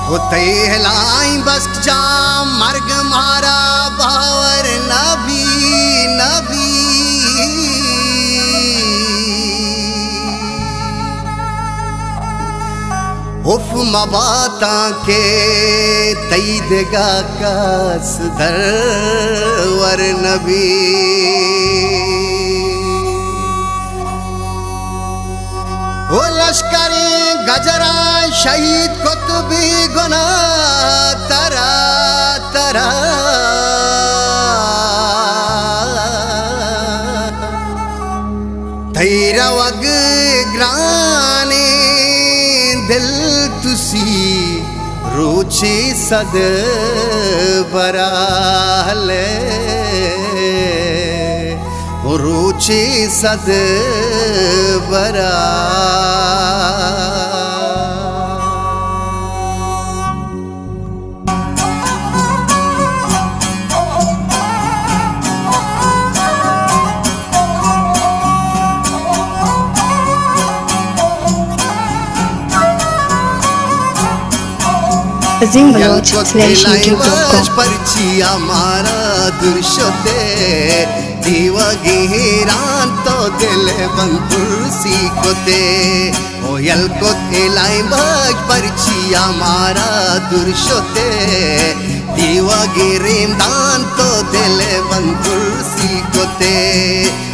होते हलाई बस जा मर्ग मारा बावर नबी नबी हुफ मबाता के तईदगा कास धर वर नबी ओ लश्करी गजरा शहीद कुतुबी गुना तरा तरा धैर्य वग ग्राने दिल तुसी रोचे सद बराले रोचे सद बरा azimbaloch/youtube.com पर्चिया मारा दुर्शोते दीवगेरान तो दिल बंकुर्सी कोते ओ यलको एलाई बज पर्चिया मारा दुर्शोते दीवगेरेम दान तो दिल बंकुर्सी कोते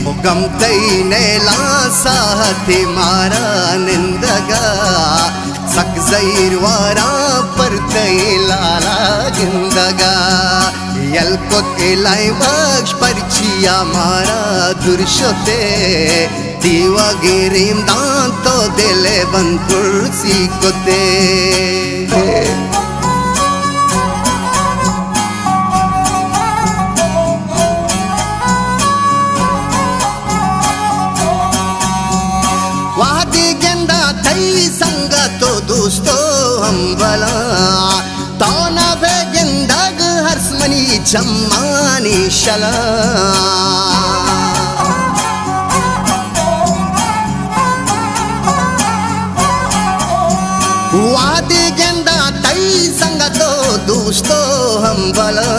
ओ गम तई नेला साथे मारा निंदगा सक ज़हीर वारा पर लाला जिंदगा यलको एलाई बख्श पर्चिया मारा दुर्शोते दीवा गिरिम दान तो दिले बंकुर्सी कोते वादी गेंदा थई संगा तो दोस्तों हम बला तौना बे गेंदग हर्षमनी चम्मानी शला वादी गेंदा थई संगा तो दोस्तों हम बला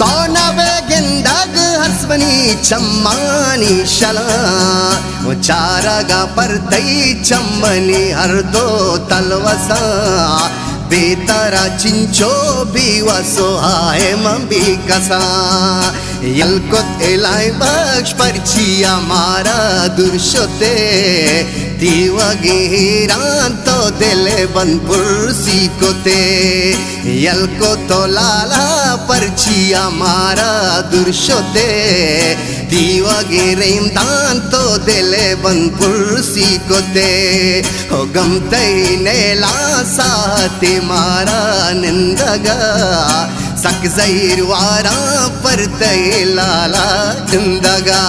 तौना बे गेंदग हर्षमनी चम्मानी शला वो चारागा पर तई चम्मनी हर दो तलवसा बेतारा चिंचो भी वसो आए मम्बी कसा यलकोत एलाई बख्श पर्चिया मारा दुर्शोते दीवगेरान तो दिले बंकुर्सी कोते यलको तो लाला पर्चिया मारा दुर्शोते दीवगेरेम दान तो दिले बंकुर्सी कोते हो गम तई नेला साथे मारा निंदगा सक ज़हीर वारा पर तई लाला जिंदगा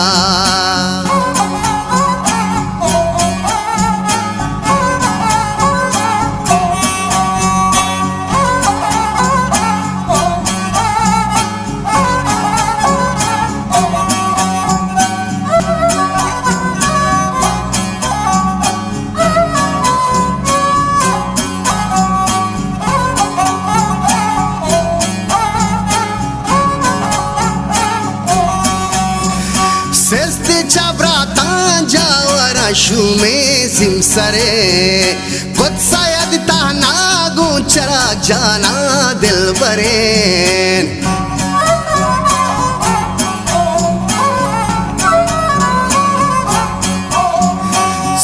शुमे सिमसरे खुद शायद ताना गुचरा जाना दिल बरेन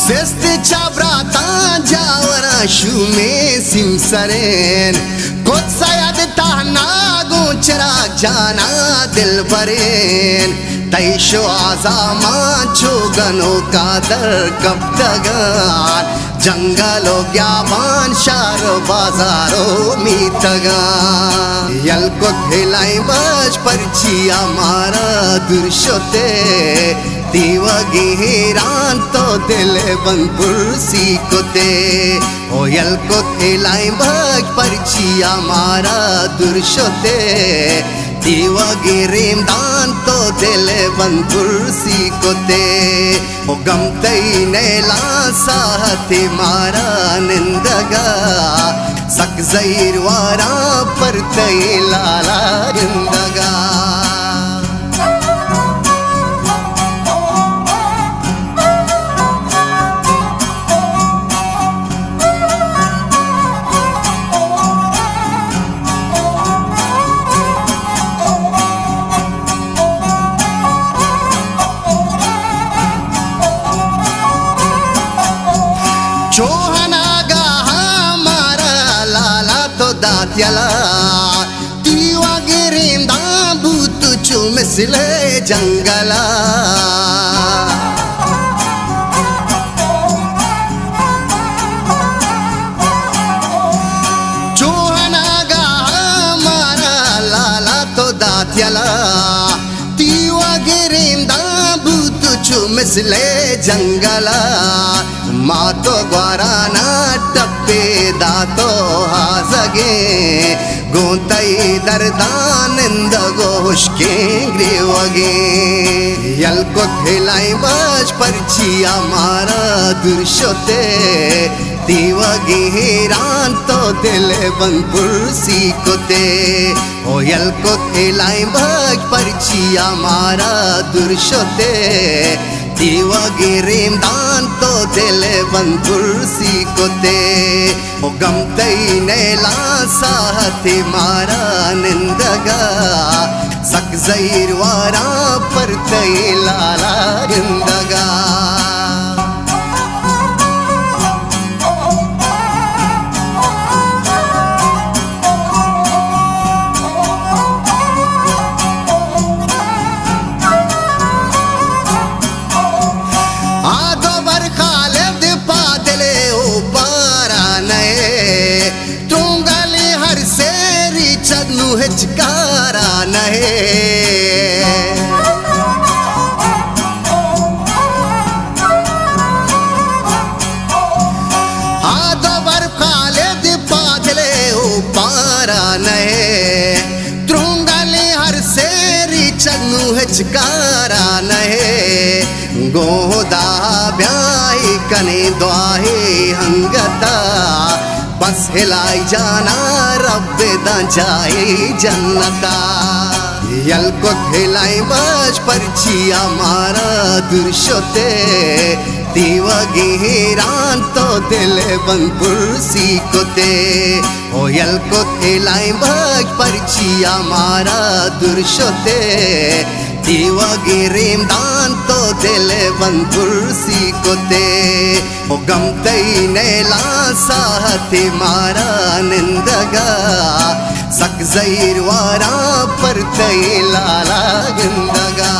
सेस्त चाबराता जावरा शुमे सिमसरेन खुद शायद ताना गुचरा जाना दिल बरेन तैशो आज़ामा चोगनो का दर कब तगान जंगलो ग्याबान शारो बाजारो मीतगान यलको खिलाई बज पर्चिया मारा दुर्शोते दीवगेरान तो दिले बंकुर्सी कोते ओ यलको खिलाई बज पर्चिया मारा दुर्शोते दीवगेरेम दान तो दिले बंकुर्सी कोते ओ गम तई नेला साथे मारा निंदगा सक सक जहीर वारा पर तई लाला रिंदगा चोहनागा हमारा लाला तो दात्याला तीवा गिरिंदा भूत चुमिसले जंगला चोहनागा हमारा लाला तो दात्याला तीवा गिरिंदा भूत चुमिसले जंगला मातो ग्वाराना टप्पे दातो हाजगे गोंतई दर्दानिंद गोश्के ग्रीवगे यल्को खिलाई बज परचिया मारा दुर्शोते दीवगे हिरान तो दिल बंपुरसी कोते ओ यल्को खिलाई बज परचिया मारा दुर्शोते दीवगे रेमदान तो दिल बंपुरसी कोते ओ गमतई नेला साहते मारा निंदगा सक जहीर वारा पर तई लाला रिंदगा हिचकारा नहे हादो बर काले दिपादले उपारा नहे त्रुंगले हर सेरी चन्नु हिचकारा नहे गोदा ब्याही कने द्वाहे हंगता बस हिलाई जाना रब्बे दा जाए जन्नता यल्को खिलाई बज परचिया मारा दुर्शोते दीवगे हिरान तो दिल बंपुरसी कोते ओ यल्को खिलाई बज परचिया मारा दुर्शोते दीवगे रेमदान तो दिल बंपुरसी कोते ओ गमतई नेला साहते मारा निंदगा सक जहीर वारा पर तई लाला गिंदगा।